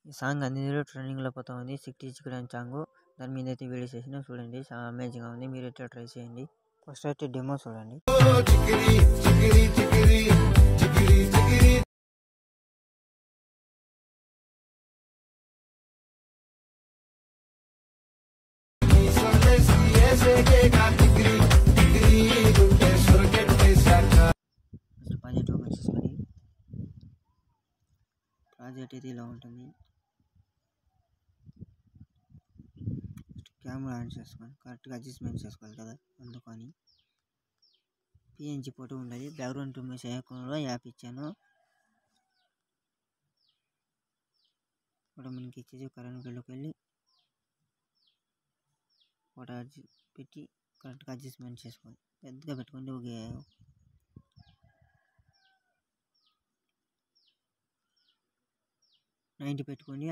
ఈ సాంగ్ అందరూ ట్రెండింగ్లో పోతా ఉంది. సిటీ చికెన్ అని సాంగ్. దాని మీద అయితే వీడియో చేసిన చూడండి, చాలా అమేజింగ్గా ఉంది. మీరు అయితే ట్రై చేయండి. ఫస్ట్ అయితే డెమో చూడండి. ప్రాజెక్ట్ ఓపెన్ చేసుకొని ప్రాజెక్ట్ అయితే ఇలా ఉంటుంది. కెమెరా ఆన్ చేసుకొని కరెక్ట్గా అడ్జస్ట్మెంట్ చేసుకోవాలి కదా, అందుకని పిఎన్జి ఫోటో ఉండదు. బ్యాక్గ్రౌండ్ ఇమేజ్ అయ్యకుండా యాప్ ఇచ్చాను. ఫోటో మనకి ఇచ్చేసి కరెంట్ బిల్లుకి వెళ్ళి ఫోటో పెట్టి కరెక్ట్గా అడ్జస్ట్మెంట్ చేసుకోవాలి. పెద్దగా పెట్టుకుంటే ఒక 90 పెట్టుకోండి,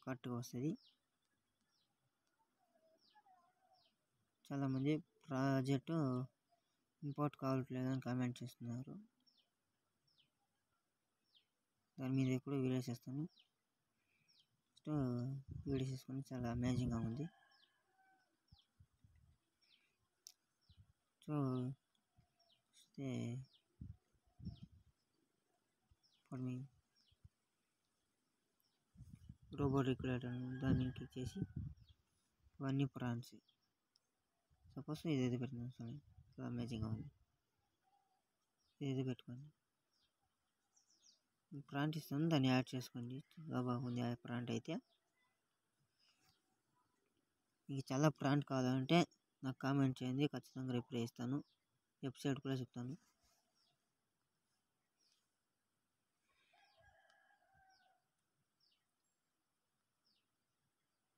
కరెక్ట్గా వస్తుంది. చాలామంది ప్రాజెక్టు ఇంపోర్ట్ కావట్లేదని కామెంట్ చేస్తున్నారు. దాని మీద కూడా వీడియో చేస్తాను. వీడియో చేసుకొని చాలా అమేజింగ్గా ఉంది. సో ఫర్ మీ రోబోట్ రిక్యులేటర్ దాన్ని క్లిక్ చేసి ఇవన్నీ ప్రాన్స్ సపోజ్ ఇదైతే పెడుతున్నాను. చాలా అమేజింగ్గా ఉంది. ఇదైతే పెట్టుకోండి. ప్రాంట్ ఇస్తాను, దాన్ని యాడ్ చేసుకోండి. చాలా బాగుంది ఆ ప్రాంట్ అయితే. మీకు చాలా ప్రాంట్ కావాలంటే నాకు కామెంట్ చేయండి, ఖచ్చితంగా రిప్లై ఇస్తాను. వెబ్సైట్ కూడా చెప్తాను.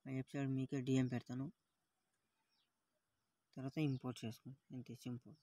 ఆ వెబ్సైట్ మీకే డిఎం పెడతాను. తర్వాత ఇంపోర్ట్ చేసుకోండి, అంతే సింపుల్.